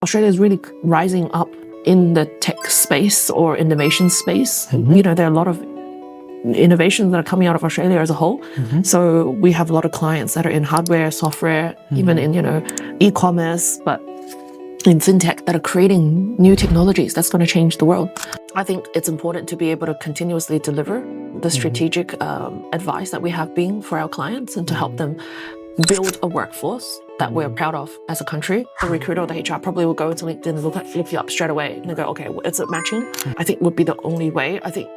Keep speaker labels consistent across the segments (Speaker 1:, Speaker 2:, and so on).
Speaker 1: Australia is really rising up in the tech space or innovation space. There are a lot of innovations that are coming out of Australia as a whole. So we have a lot of clients that are in hardware, software, even in, e-commerce, but in fintech that are creating new technologies that's going to change the world. I think it's important to be able to continuously deliver the strategic advice that we have been for our clients and to help them build a workforce that we're proud of as a country. The recruiter or the HR probably will go to LinkedIn and look you up straight away and they go, okay, is it matching? I think would be the only way. I think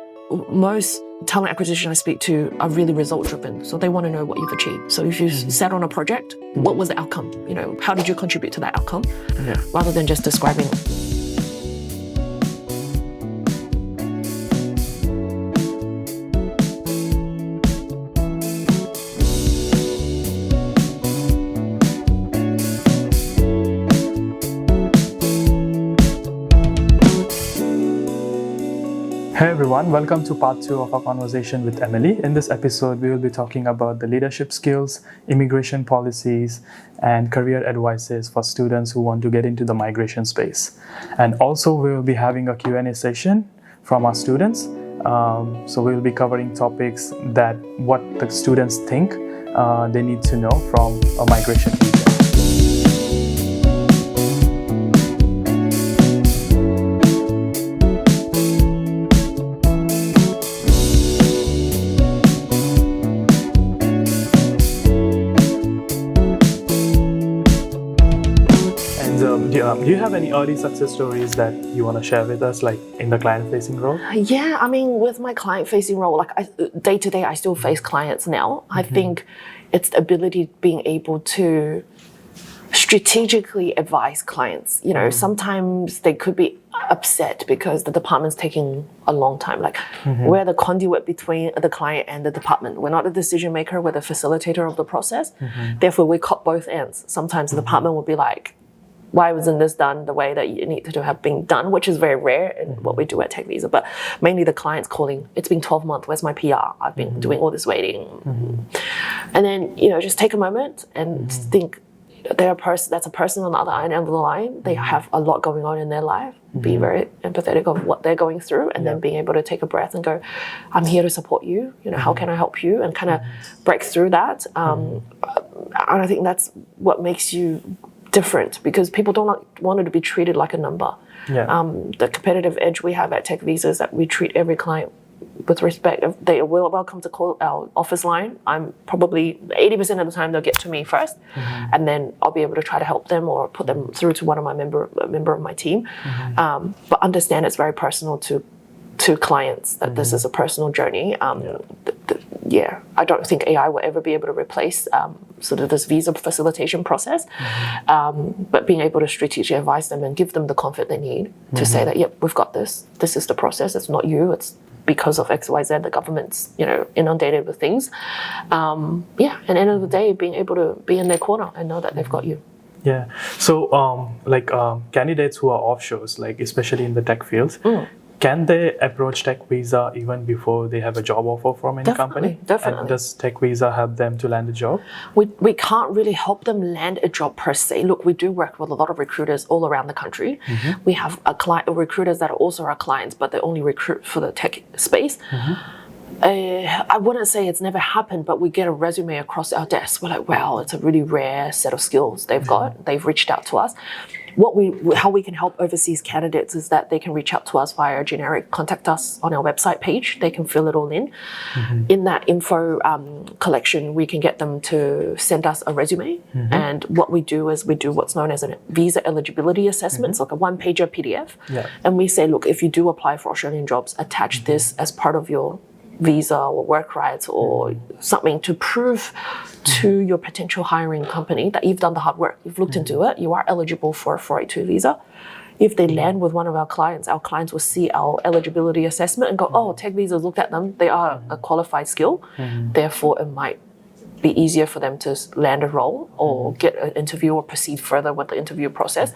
Speaker 1: most talent acquisition I speak to are really result driven. So they want to know what you've achieved. So if you sat on a project, what was the outcome? How did you contribute to that outcome? Rather than just describing it.
Speaker 2: Hey everyone, welcome to part 2 of our conversation with Emily. In this episode, we will be talking about the leadership skills, immigration policies, and career advices for students who want to get into the migration space. And also, we will be having a Q&A session from our students. So we will be covering topics that what the students think they need to know from a migration visa. Do you have any early success stories that you want to share with us, like in the client-facing role?
Speaker 1: Yeah, I mean, with my client-facing role, day to day, I still face clients now. I think it's the ability being able to strategically advise clients. Sometimes they could be upset because the department's taking a long time. We're the conduit between the client and the department. We're not the decision maker, we're the facilitator of the process. Therefore, we cut both ends. Sometimes the department will be like, why wasn't this done the way that you need to have been done, which is very rare in what we do at TechVisa. But mainly the client's calling, it's been 12 months, where's my PR? I've been doing all this waiting. And then, just take a moment and think, that's a person on the other end of the line. They have a lot going on in their life. Be very empathetic of what they're going through, and then being able to take a breath and go, I'm here to support you. How can I help you? And kind of break through that. And I think that's what makes you different, because people don't want to be treated like a number. The competitive edge we have at TechVisa is that we treat every client with respect. If they are welcome to call our office line, I'm probably 80% of the time they'll get to me first, and then I'll be able to try to help them or put them through to one of my member of my team. But understand it's very personal to clients that this is a personal journey. I don't think AI will ever be able to replace sort of this visa facilitation process, but being able to strategically advise them and give them the comfort they need to say that, yep, we've got this. This is the process. It's not you. It's because of X, Y, Z. The government's inundated with things. And at the end of the day, being able to be in their corner and know that they've got you.
Speaker 2: Yeah. So, candidates who are offshores, especially in the tech fields, can they approach TechVisa even before they have a job offer from any company?
Speaker 1: Definitely.
Speaker 2: And does TechVisa help them to land a job?
Speaker 1: We can't really help them land a job per se. Look, we do work with a lot of recruiters all around the country. We have recruiters that are also our clients, but they only recruit for the tech space. I wouldn't say it's never happened, but we get a resume across our desk. We're like, wow, it's a really rare set of skills they've got. They've reached out to us. How we can help overseas candidates is that they can reach out to us via a generic contact us on our website page. They can fill it all in. In that info collection, we can get them to send us a resume. And what we do is we do what's known as a visa eligibility assessment. It's like a one-pager PDF. And we say, look, if you do apply for Australian jobs, attach this as part of your visa or work rights or something to prove to your potential hiring company that you've done the hard work, you've looked into it, you are eligible for a 482 visa. If they land with one of our clients will see our eligibility assessment and go, oh, TechVisa's looked at them, they are a qualified skill, therefore it might be easier for them to land a role or get an interview or proceed further with the interview process.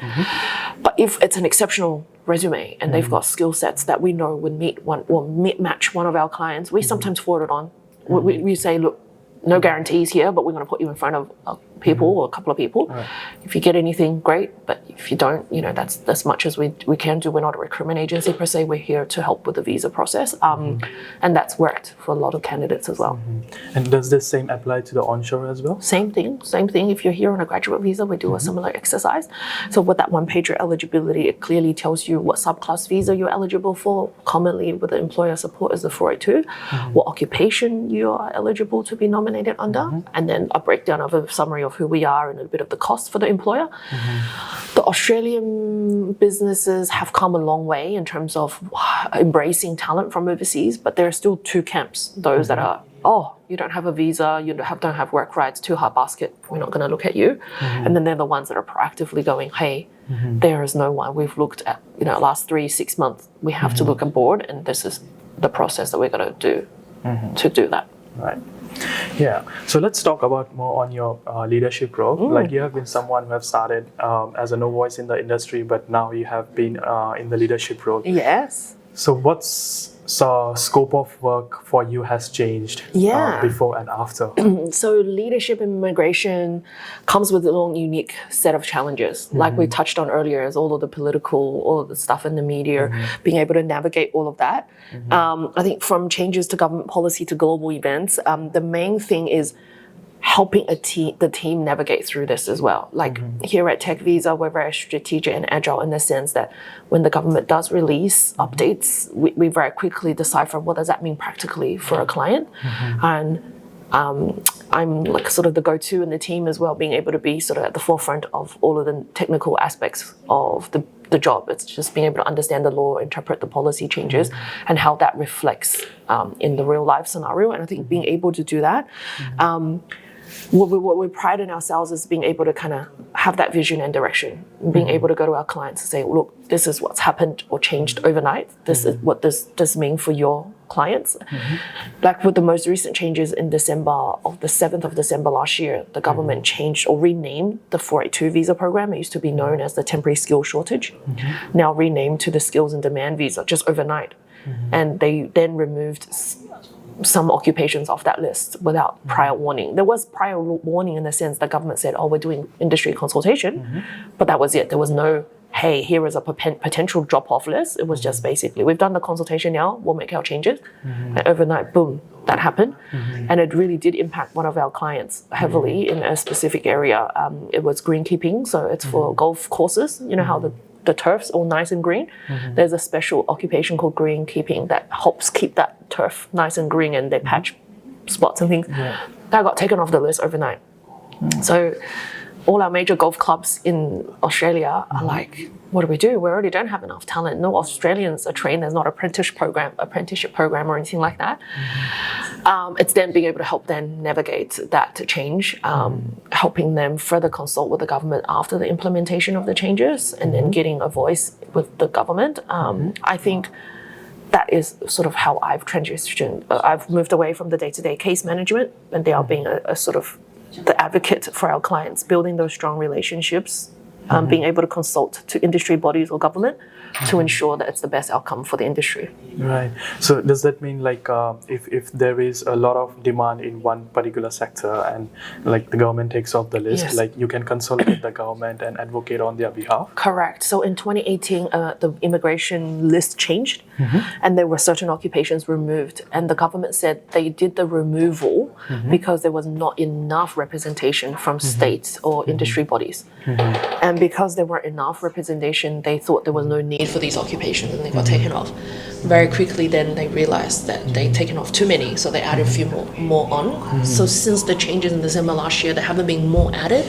Speaker 1: But if it's an exceptional resume and they've got skill sets that we know would match one of our clients, we sometimes forward it on. We say, look, no guarantees here, but we're going to put you in front of people or a couple of people.
Speaker 2: Right.
Speaker 1: If you get anything, great. But if you don't, that's as much as we can do. We're not a recruitment agency per se. We're here to help with the visa process. And that's worked for a lot of candidates as well.
Speaker 2: And does this same apply to the onshore as well?
Speaker 1: Same thing. If you're here on a graduate visa, we do a similar exercise. So with that one-pager eligibility, it clearly tells you what subclass visa you're eligible for. Commonly with the employer support is the 482, what occupation you are eligible to be nominated under, and then a breakdown of a summary of who we are and a bit of the cost for the employer. The Australian businesses have come a long way in terms of embracing talent from overseas, but there are still two camps. Those that are, you don't have a visa, you don't have work rights, too hard basket, we're not going to look at you. And then they're the ones that are proactively going, hey, there is no one. We've looked at, last 3-6 months, we have to look aboard, and this is the process that we're going to do to do that.
Speaker 2: Right. Yeah. So let's talk about more on your leadership role. Like you have been someone who have started as a no voice in the industry, but now you have been in the leadership role.
Speaker 1: Yes.
Speaker 2: So what's scope of work for you has changed before and after?
Speaker 1: So leadership in immigration comes with its own unique set of challenges. Like we touched on earlier, is all of the political, all of the stuff in the media, being able to navigate all of that. I think from changes to government policy to global events, the main thing is helping the team navigate through this as well. Like here at TechVisa, we're very strategic and agile in the sense that when the government does release updates, we very quickly decipher what does that mean practically for a client. And I'm like sort of the go-to in the team as well, being able to be sort of at the forefront of all of the technical aspects of the job. It's just being able to understand the law, interpret the policy changes, and how that reflects in the real life scenario. And I think being able to do that, what we pride in ourselves is being able to kind of have that vision and direction, being able to go to our clients and say, look, this is what's happened or changed overnight. This is what this mean for your clients. Like with the most recent changes in December, of the 7th of December last year, the government changed or renamed the 482 visa program. It used to be known as the temporary skill shortage, now renamed to the skills and demand visa just overnight. And they then removed some occupations off that list without prior warning. There was prior warning in the sense the government said, we're doing industry consultation, but that was it. There was no, hey, here is a potential drop-off list. It was just basically, we've done the consultation now, we'll make our changes. And overnight, boom, that happened. And it really did impact one of our clients heavily in a specific area. It was greenkeeping, so it's for golf courses. You know how the turf's all nice and green. There's a special occupation called greenkeeping that helps keep that turf nice and green, and they patch spots and things. That got taken off the list overnight. So all our major golf clubs in Australia are like, what do we do? We already don't have enough talent. No Australians are trained. There's not an apprenticeship program or anything like that. It's then being able to help them navigate that change, helping them further consult with the government after the implementation of the changes, and then getting a voice with the government. I think that is sort of how I've transitioned. I've moved away from the day-to-day case management and now being a sort of the advocate for our clients, building those strong relationships, being able to consult to industry bodies or government to ensure that it's the best outcome for the industry.
Speaker 2: Right. So does that mean like if there is a lot of demand in one particular sector and like the government takes off the list, like you can consult with the government and advocate on their behalf?
Speaker 1: Correct. So in 2018, the immigration list changed and there were certain occupations removed, and the government said they did the removal because there was not enough representation from states or industry bodies. And because there weren't enough representation, they thought there was no need for these occupations and they got taken off. Very quickly then they realized that they'd taken off too many, so they added a few more on. So since the changes in December last year, there haven't been more added,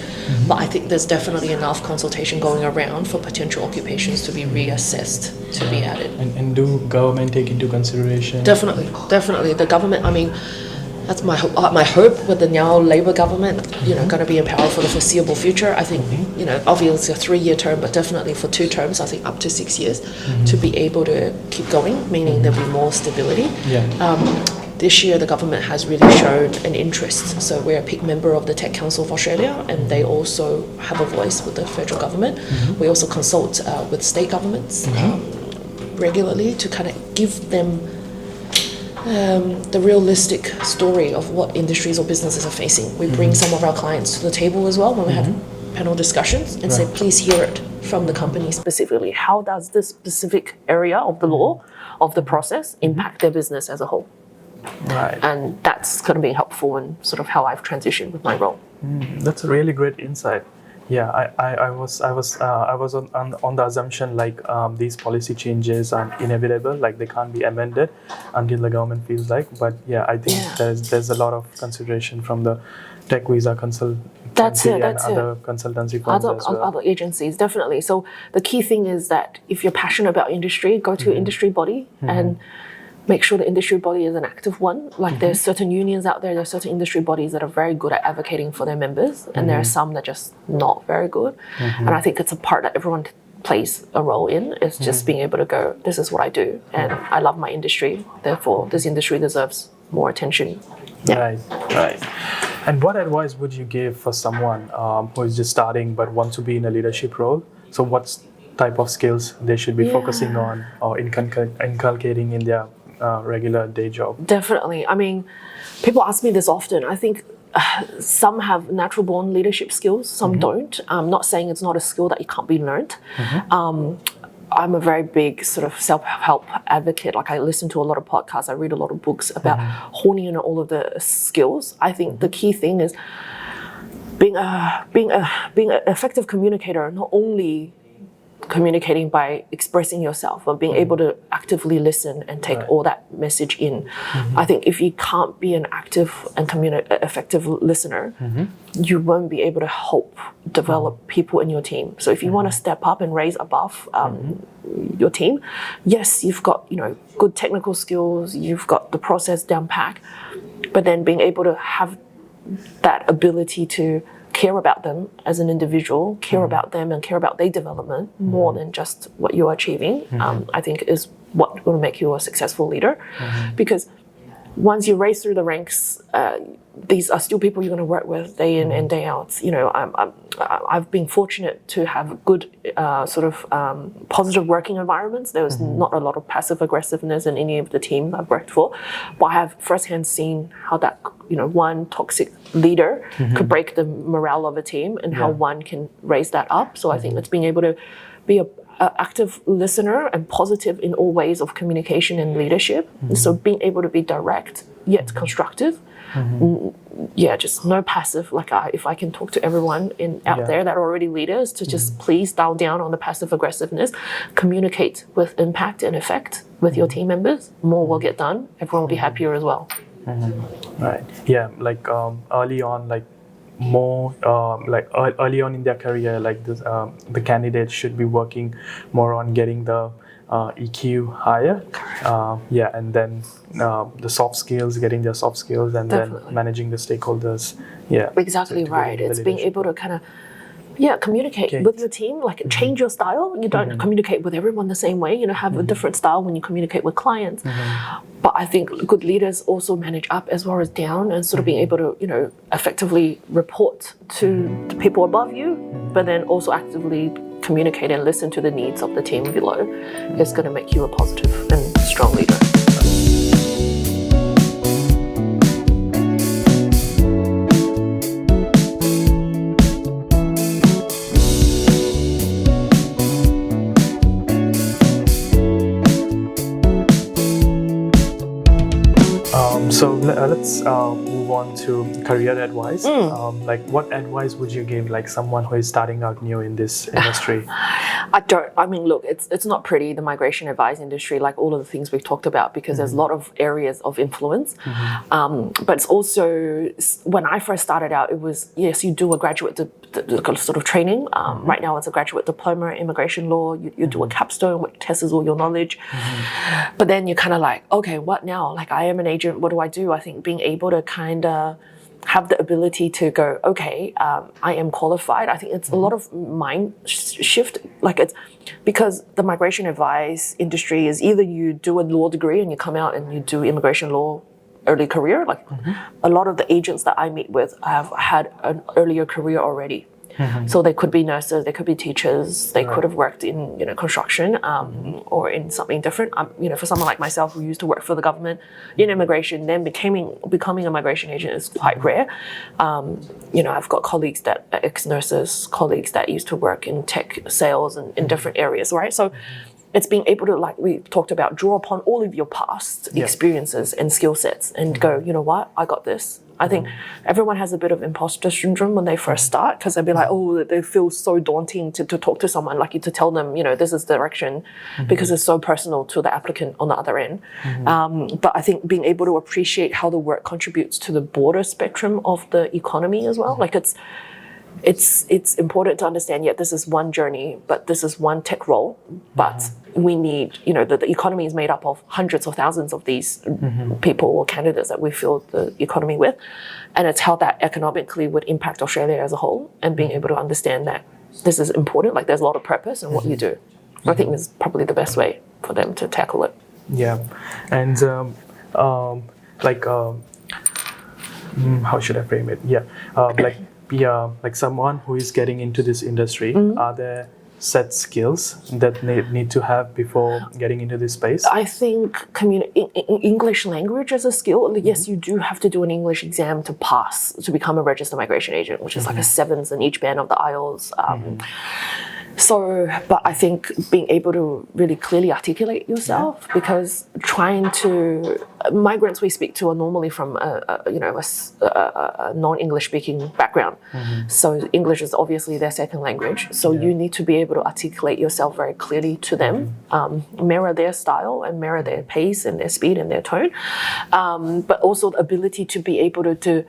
Speaker 1: but I think there's definitely enough consultation going around for potential occupations to be reassessed, to be added.
Speaker 2: And do government take into consideration?
Speaker 1: Definitely. The government, I mean, that's my hope with the now Labour government, going to be in power for the foreseeable future. I think, obviously a 3-year term, but definitely for 2 terms, I think up to 6 years, to be able to keep going, meaning there'll be more stability. This year, the government has really shown an interest. So we're a peak member of the Tech Council of Australia, and they also have a voice with the federal government. We also consult with state governments regularly to kind of give them the realistic story of what industries or businesses are facing. We bring some of our clients to the table as well when we have panel discussions and say, please hear it from the company specifically. How does this specific area of the law, of the process, impact their business as a whole?
Speaker 2: Right.
Speaker 1: And that's kind of been helpful in sort of how I've transitioned with my role.
Speaker 2: That's a really great insight. Yeah, I was on the assumption like these policy changes are inevitable, like they can't be amended until the government feels like. But yeah, I think there's a lot of consideration from the TechVisa consultancy and other consultancy firms as well.
Speaker 1: Other agencies, definitely. So the key thing is that if you're passionate about industry, go to your industry body and make sure the industry body is an active one. Like there's certain unions out there, there's certain industry bodies that are very good at advocating for their members, and there are some that are just not very good. And I think it's a part that everyone plays a role in, is just being able to go, this is what I do, and I love my industry, therefore this industry deserves more attention.
Speaker 2: Right. And what advice would you give for someone who is just starting but wants to be in a leadership role? So what type of skills they should be focusing on or inculcating in their regular day job?
Speaker 1: Definitely. I mean, people ask me this often. I think some have natural born leadership skills, some don't. I'm not saying it's not a skill that you can't be learned. I'm a very big sort of self-help advocate. Like I listen to a lot of podcasts, I read a lot of books about honing in all of the skills. I think the key thing is being an effective communicator, not only communicating by expressing yourself, but being able to actively listen and take all that message in. I think if you can't be an active and effective listener, you won't be able to help develop people in your team. So if you want to step up and raise above your team, yes, you've got good technical skills, you've got the process down pat, but then being able to have that ability to care about them as an individual, care about them and care about their development more than just what you're achieving, I think is what will make you a successful leader. Because once you raise through the ranks, these are still people you're going to work with day in and day out. I've been fortunate to have good positive working environments. There was not a lot of passive aggressiveness in any of the team I've worked for, but I have firsthand seen how that one toxic leader could break the morale of a team, and how one can raise that up. So I think it's being able to be an active listener and positive in all ways of communication and leadership. So being able to be direct yet constructive. Just no passive. Like if I can talk to everyone out there that are already leaders to just please dial down on the passive aggressiveness, communicate with impact and effect with your team members, more will get done. Everyone will be happier as well.
Speaker 2: Right. Yeah. Like early on, like more early on in their career, like this, the candidates should be working more on getting the EQ higher. And then the soft skills, getting their soft skills, and then managing the stakeholders. Yeah.
Speaker 1: Exactly right. It's being able to kind of communicate with your team, like change your style. You don't communicate with everyone the same way, have a different style when you communicate with clients. But I think good leaders also manage up as well as down, and sort of being able to, effectively report to the people above you, but then also actively communicate and listen to the needs of the team below is going to make you a positive and strong leader.
Speaker 2: So let's move on to career advice. Like, what advice would you give, like someone who is starting out new in this industry?
Speaker 1: Look, it's not pretty, the migration advice industry, like all of the things we've talked about, because there's a lot of areas of influence. But it's also, when I first started out, it was, yes, you do a graduate sort of training. Right now it's a graduate diploma in immigration law. You do a capstone, which tests all your knowledge. But then you're kind of like, okay, what now? Like, I am an agent, what do I do? I think being able to kind of have the ability to go, okay, I am qualified. I think it's a lot of mind shift. Like, it's because the migration advice industry is either you do a law degree and you come out and you do immigration law early career. Like a lot of the agents that I meet with have had an earlier career already. So they could be nurses, they could be teachers, they could have worked in construction or in something different. For someone like myself who used to work for the government in immigration, then becoming a migration agent is quite rare. I've got colleagues that are ex-nurses, colleagues that used to work in tech sales and in different areas, right? So it's being able to, like we talked about, draw upon all of your past experiences and skill sets and go, you know what, I got this. I think everyone has a bit of imposter syndrome when they first start, because they'll be like, oh, they feel so daunting to talk to someone, like to tell them, this is the direction, because it's so personal to the applicant on the other end. But I think being able to appreciate how the work contributes to the broader spectrum of the economy as well. Like it's important to understand, this is one journey, but this is one tech role, but we need, the economy is made up of hundreds of thousands of these people or candidates that we fill the economy with. And it's how that economically would impact Australia as a whole, and being able to understand that this is important, like there's a lot of purpose in what you do. I think this is probably the best way for them to tackle it.
Speaker 2: Yeah. And how should I frame it? Like someone who is getting into this industry, are there set skills that they need to have before getting into this space?
Speaker 1: I think English language as a skill, yes, you do have to do an English exam to pass to become a registered migration agent, which is like a 7th in each band of the IELTS. But I think being able to really clearly articulate yourself, because migrants we speak to are normally from a non-English speaking background. So English is obviously their second language. So you need to be able to articulate yourself very clearly to them, mirror their style and mirror their pace and their speed and their tone. But also the ability to be able to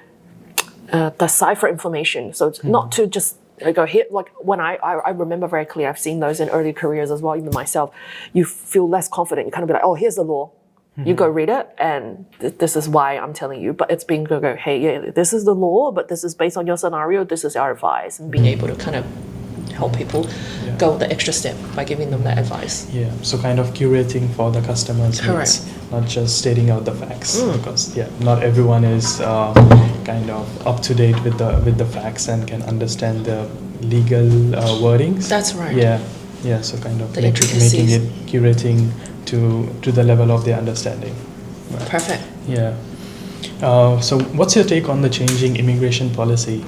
Speaker 1: decipher information. So it's not to just go here, like when I remember very clearly, I've seen those in early careers as well, even myself, you feel less confident. You kind of be like, oh, here's the law. You go read it, and this is why I'm telling you. But it's being go, hey, this is the law, but this is based on your scenario, this is our advice. And being able to kind of help people go the extra step by giving them that advice.
Speaker 2: Yeah, so kind of curating for the customers.
Speaker 1: Correct.
Speaker 2: Not just stating out the facts, because not everyone is kind of up to date with the facts and can understand the legal wordings.
Speaker 1: That's right.
Speaker 2: Yeah. So kind of
Speaker 1: the
Speaker 2: making it curating to the level of their understanding. Right.
Speaker 1: Perfect.
Speaker 2: Yeah. So what's your take on the changing immigration policy?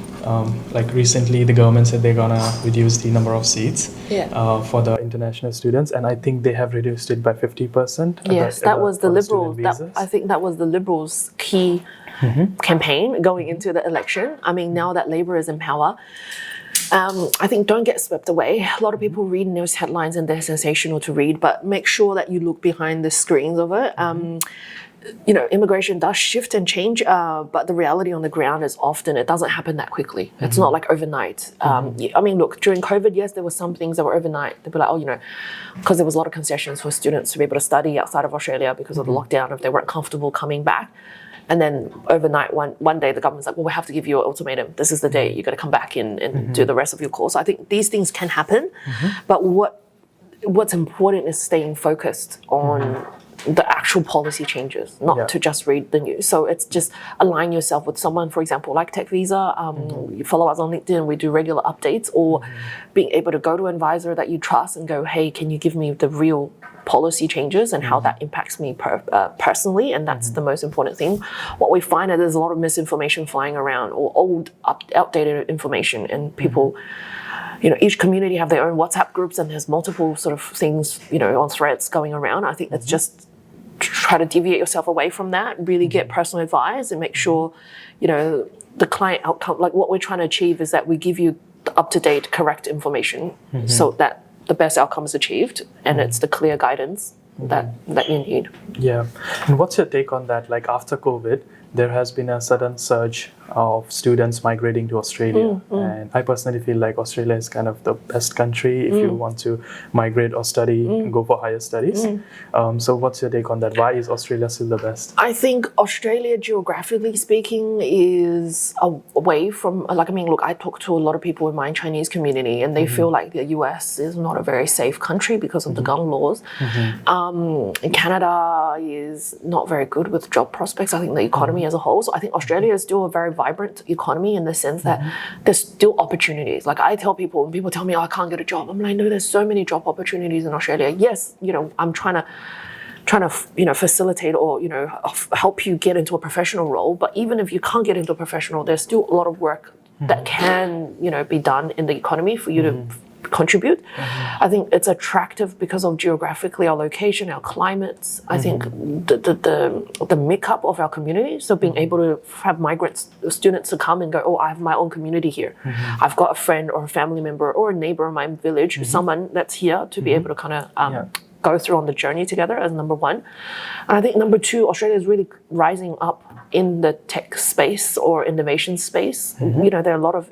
Speaker 2: Like recently, the government said they're gonna reduce the number of seats for the international students, and I think they have reduced it by 50%.
Speaker 1: Yes, that was the Liberals. I think that was the Liberals' key campaign going into the election. I mean, now that Labor is in power, I think don't get swept away. A lot of people read news headlines and they're sensational to read, but make sure that you look behind the screens of it. Immigration does shift and change, but the reality on the ground is often it doesn't happen that quickly. It's not like overnight. I mean, look, during COVID, yes, there were some things that were overnight. They'd be like, because there was a lot of concessions for students to be able to study outside of Australia because of the lockdown if they weren't comfortable coming back. And then overnight, one day, the government's like, well, we have to give you an ultimatum. This is the day you've got to come back in and do the rest of your course. So I think these things can happen, but what's important is staying focused on the actual policy changes, not to just read the news. So it's just align yourself with someone, for example, like TechVisa. You follow us on LinkedIn, we do regular updates, or being able to go to an advisor that you trust and go, hey, can you give me the real policy changes and how that impacts me personally? And that's the most important thing. What we find is there's a lot of misinformation flying around, or old, outdated information, and people, each community have their own WhatsApp groups, and there's multiple sort of things, on threads going around. I think that's just try to deviate yourself away from that, really get personal advice and make sure, the client outcome, like what we're trying to achieve is that we give you the up-to-date, correct information so that the best outcome is achieved, and it's the clear guidance that you need.
Speaker 2: Yeah. And what's your take on that? Like after COVID, there has been a sudden surge of students migrating to Australia. And I personally feel like Australia is kind of the best country if you want to migrate or study and go for higher studies. So what's your take on that? Why is Australia still the best?
Speaker 1: I think Australia, geographically speaking, is away from, I talk to a lot of people in my Chinese community, and they feel like the US is not a very safe country because of the gun laws. Canada is not very good with job prospects, I think the economy as a whole. So I think Australia is still a very vibrant economy in the sense that there's still opportunities. Like I tell people, when people tell me, oh, I can't get a job, I'm like, no, there's so many job opportunities in Australia. Yes, I'm trying to facilitate or help you get into a professional role. But even if you can't get into a professional, there's still a lot of work that can be done in the economy for you to contribute. I think it's attractive because of geographically our location, our climates. I think the makeup of our community. So being able to have migrants, students to come and go, oh, I have my own community here. I've got a friend or a family member or a neighbor in my village, someone that's here to be able to kind of go through on the journey together as number one. And I think number two, Australia is really rising up in the tech space or innovation space. There are a lot of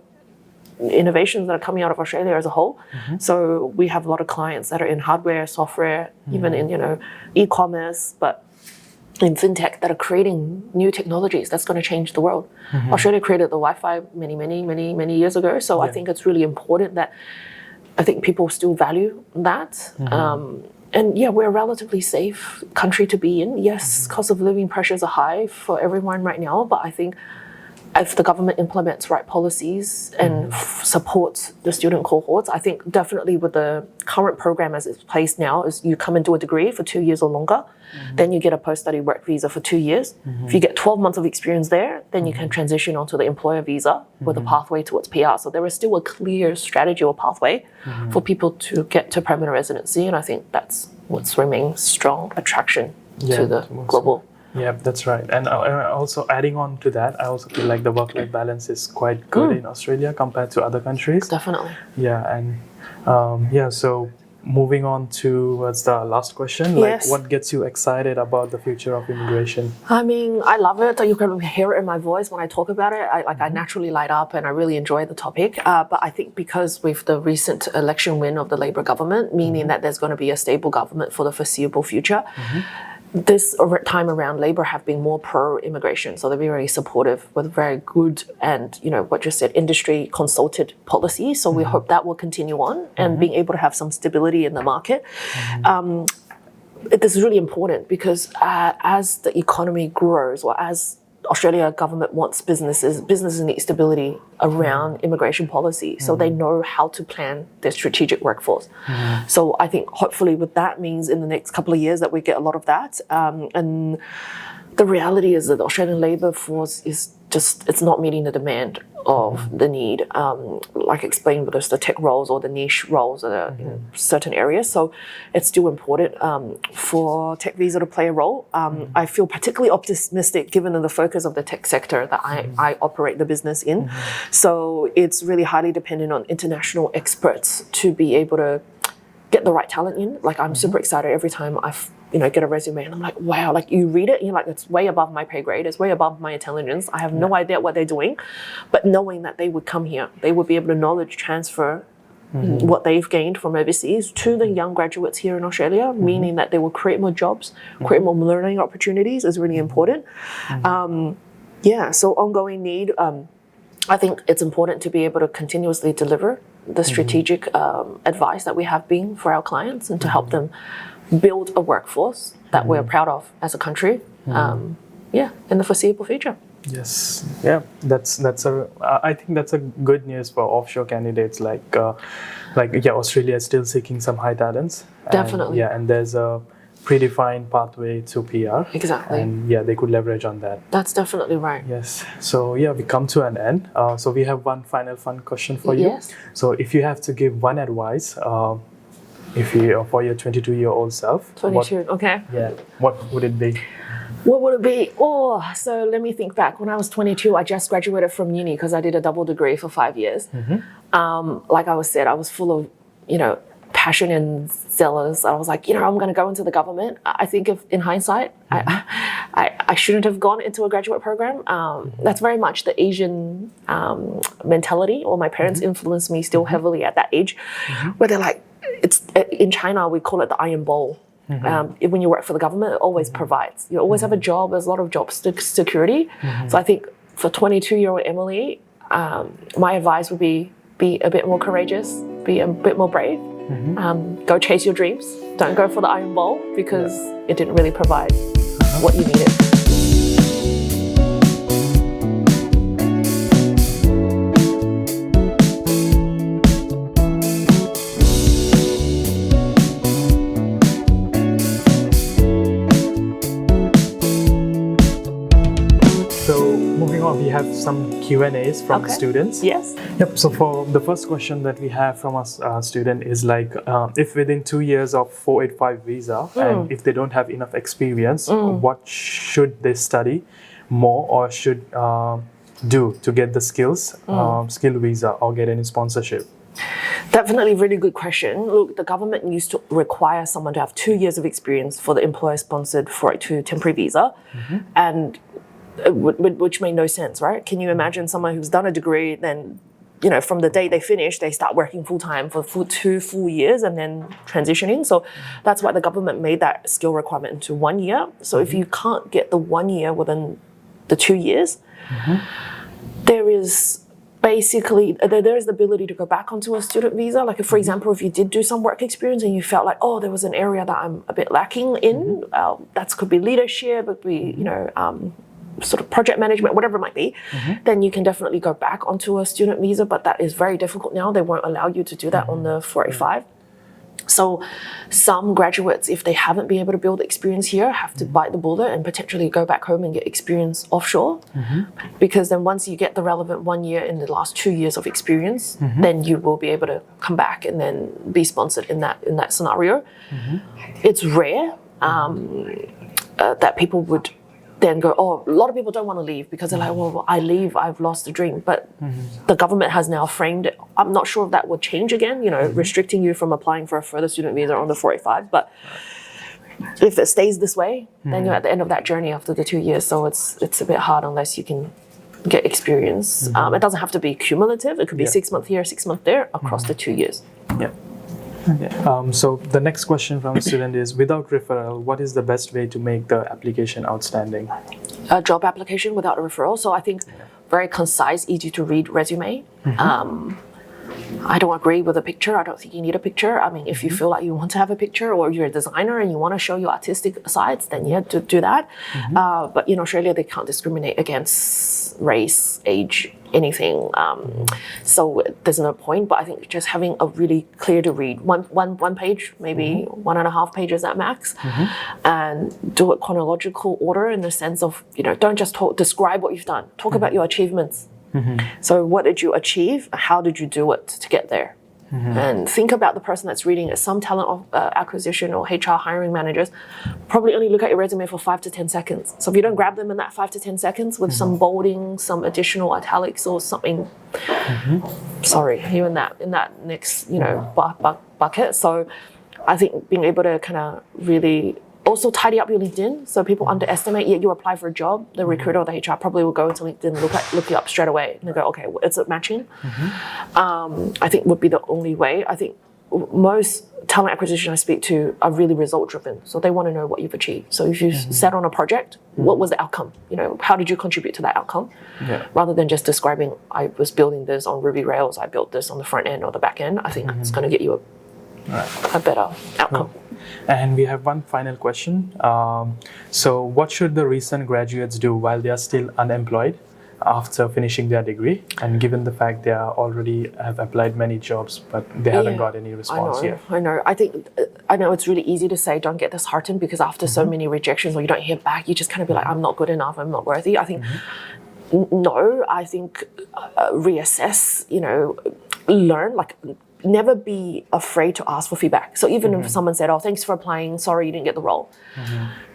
Speaker 1: innovations that are coming out of Australia as a whole. So we have a lot of clients that are in hardware, software, even in e-commerce, but in fintech that are creating new technologies that's going to change the world. Australia created the Wi-Fi many years ago. So I think it's really important that I think people still value that. And yeah, we're a relatively safe country to be in. Yes, cost of living pressures are high for everyone right now, but I think if the government implements right policies and supports the student cohorts, I think definitely with the current program as it's placed now is you come and do a degree for 2 years or longer, then you get a post-study work visa for 2 years. If you get 12 months of experience there, then you can transition onto the employer visa with a pathway towards PR. So there is still a clear strategy or pathway for people to get to permanent residency, and I think that's what's remains strong attraction to the global.
Speaker 2: Yeah, that's right. And also adding on to that, I also feel like the work-life balance is quite good in Australia compared to other countries.
Speaker 1: Definitely.
Speaker 2: Yeah, and so moving on towards the last question, like what gets you excited about the future of immigration?
Speaker 1: I mean, I love it. You can hear it in my voice when I talk about it. I naturally light up and I really enjoy the topic. But I think because with the recent election win of the Labor government, meaning that there's going to be a stable government for the foreseeable future, this time around, Labor have been more pro-immigration, so they've been very supportive with very good and, what you said, industry consulted policy. So we hope that will continue on and being able to have some stability in the market. This is really important because as the economy grows or as Australia government wants businesses need stability around immigration policy, so they know how to plan their strategic workforce. So I think hopefully with that means in the next couple of years that we get a lot of that. And the reality is that the Australian labour force is it's not meeting the demand of the need, like explained with us, the tech roles or the niche roles in certain areas. So it's still important for TechVisa to play a role. I feel particularly optimistic given the focus of the tech sector that I operate the business in. So it's really highly dependent on international experts to be able to get the right talent in. Like I'm super excited every time I get a resume and I'm like, wow, like you read it and you're like, it's way above my pay grade, it's way above my intelligence. I have no idea what they're doing. But knowing that they would come here, they would be able to knowledge transfer what they've gained from overseas to the young graduates here in Australia, meaning that they will create more jobs, create more learning opportunities is really important. So ongoing need. I think it's important to be able to continuously deliver the strategic advice that we have been for our clients and to help them build a workforce that we're proud of as a country, in the foreseeable future.
Speaker 2: Yes, yeah, I think that's a good news for offshore candidates. Australia is still seeking some high talents.
Speaker 1: Definitely.
Speaker 2: And there's a predefined pathway to PR.
Speaker 1: Exactly.
Speaker 2: And they could leverage on that.
Speaker 1: That's definitely right.
Speaker 2: Yes. So we come to an end. So we have one final fun question for you.
Speaker 1: Yes.
Speaker 2: So if you have to give one advice, for your 22-year-old self.
Speaker 1: 22, okay.
Speaker 2: Yeah. What would it be?
Speaker 1: What would it be? So let me think back. When I was 22, I just graduated from uni because I did a double degree for 5 years. Like I said, I was full of, passion and zealous. I was like, I'm going to go into the government. I think in hindsight, I shouldn't have gone into a graduate program. That's very much the Asian mentality, or my parents influenced me still heavily at that age, where they're like, it's in China, we call it the iron bowl. When you work for the government, it always provides. You always have a job. There's a lot of job security. So I think for 22-year-old Emily, my advice would be a bit more courageous, be a bit more brave. Go chase your dreams. Don't go for the iron bowl because it didn't really provide what you needed.
Speaker 2: have some Q&As from students.
Speaker 1: Yes.
Speaker 2: Yep. So for the first question that we have from a student is like, if within 2 years of 485 visa, and if they don't have enough experience, what should they study more or should do to get the skills, skill visa or get any sponsorship?
Speaker 1: Definitely really good question. Look, the government used to require someone to have 2 years of experience for the employer-sponsored 482 temporary visa, and which made no sense, right? Can you imagine someone who's done a degree, then, you know, from the day they finish, they start working full-time for 2 full years and then transitioning. So that's why the government made that skill requirement into 1 year. So if you can't get the 1 year within the 2 years, there is basically, there is the ability to go back onto a student visa. Like, for example, if you did do some work experience and you felt like, oh, there was an area that I'm a bit lacking in, that could be leadership, it could be, you know, sort of project management, whatever it might be, then you can definitely go back onto a student visa, but that is very difficult now. They won't allow you to do that on the 485. So some graduates, if they haven't been able to build experience here, have to bite the bullet and potentially go back home and get experience offshore. Because then once you get the relevant 1 year in the last 2 years of experience, then you will be able to come back and then be sponsored in that scenario. It's rare that people would then go, oh, a lot of people don't want to leave because they're like, well, I leave, I've lost the dream. But the government has now framed it. I'm not sure if that will change again, you know, restricting you from applying for a further student visa on the 485. But if it stays this way, then you're at the end of that journey after the 2 years. So it's a bit hard unless you can get experience. It doesn't have to be cumulative. It could be 6 months here, 6 months there across the 2 years.
Speaker 2: Yeah. Okay. So the next question from a student is, without referral, what is the best way to make the application outstanding?
Speaker 1: A job application without a referral. So I think very concise, easy to read resume. I don't agree with a picture. I don't think you need a picture. I mean, if you feel like you want to have a picture or you're a designer and you want to show your artistic sides, then you have to do that. But in Australia, they can't discriminate against race, age, anything. So there's no point. But I think just having a really clear to read, one page, maybe 1.5 pages at max, and do it chronological order in the sense of, you know, don't just describe what you've done. Talk about your achievements. So what did you achieve? How did you do it to get there? And think about the person that's reading it. Some talent acquisition or HR hiring managers probably only look at your resume for 5 to 10 seconds. So if you don't grab them in that 5 to 10 seconds with some bolding, some additional italics or something, sorry, you're in that next, you know, bucket. So I think being able to kind of really also tidy up your LinkedIn, so people underestimate. You apply for a job, the recruiter or the HR probably will go into LinkedIn, look you up straight away, and they go, okay, is it matching? I think would be the only way. I think most talent acquisition I speak to are really result driven, so they want to know what you've achieved. So if you set on a project, what was the outcome? You know, how did you contribute to that outcome? Rather than just describing, I was building this on Ruby Rails, I built this on the front end or the back end. I think it's going to get you a better outcome.
Speaker 2: And we have one final question. So what should the recent graduates do while they are still unemployed after finishing their degree, and given the fact they are already have applied many jobs but they haven't got any response yet?
Speaker 1: I know. I know it's really easy to say don't get disheartened, because after so many rejections or you don't hear back, you just kind of be like, I'm not good enough, I'm not worthy. I think no, I think reassess, you know, learn, like never be afraid to ask for feedback. So even if someone said, oh, thanks for applying, sorry you didn't get the role,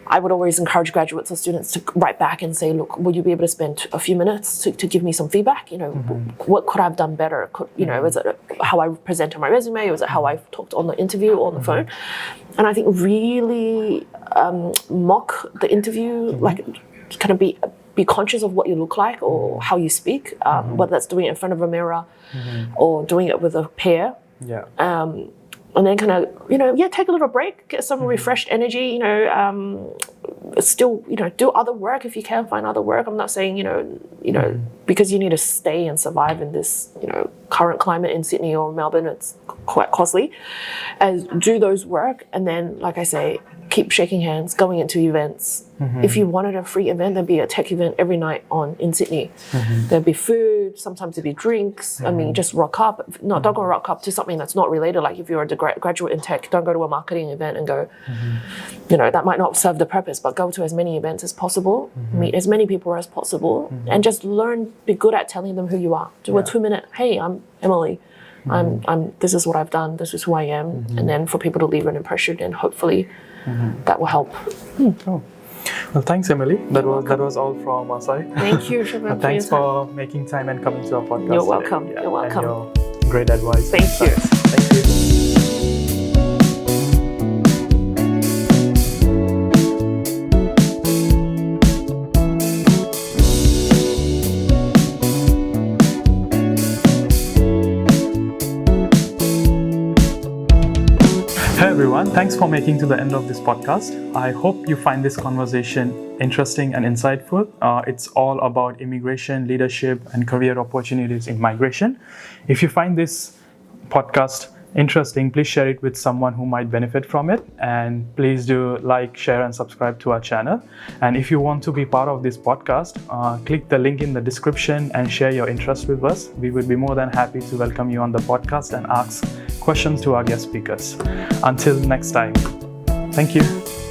Speaker 1: I would always encourage graduates or students to write back and say, look, would you be able to spend a few minutes to give me some feedback? You know, what could I have done better? You know, is it how I presented my resume? Was it how I talked on the interview or on the phone? And I think really mock the interview, like kind of be conscious of what you look like or how you speak, whether that's doing it in front of a mirror or doing it with a peer. And then kind of, you know, take a little break, get some refreshed energy, you know, still, you know, do other work if you can find other work. I'm not saying, you know, because you need to stay and survive in this, you know, current climate in Sydney or Melbourne, it's quite costly. Do those work, and then, like I say, keep shaking hands, going into events. If you wanted a free event, there'd be a tech event every night in Sydney. There'd be food, sometimes there'd be drinks. I mean, just rock up. No, don't go rock up to something that's not related. Like if you're a graduate in tech, don't go to a marketing event and go, you know, that might not serve the purpose, but go to as many events as possible, meet as many people as possible, and just learn, be good at telling them who you are. Do a 2-minute, hey, I'm Emily. This is what I've done, this is who I am. And then for people to leave an impression, and hopefully that will help.
Speaker 2: Oh. Well, thanks, Emily. That was all from our side.
Speaker 1: Thank you, Shabam.
Speaker 2: Thanks for making time and coming to our podcast.
Speaker 1: You're welcome.
Speaker 2: Today.
Speaker 1: You're welcome.
Speaker 2: And your great advice.
Speaker 1: Thank you.
Speaker 2: Thank you. Hey everyone, thanks for making to the end of this podcast. I hope you find this conversation interesting and insightful. It's all about immigration, leadership, and career opportunities in migration. If you find this podcast interesting, please share it with someone who might benefit from it. And please do like, share, and subscribe to our channel. And if you want to be part of this podcast, click the link in the description and share your interest with us. We would be more than happy to welcome you on the podcast and ask questions to our guest speakers. Until next time, thank you.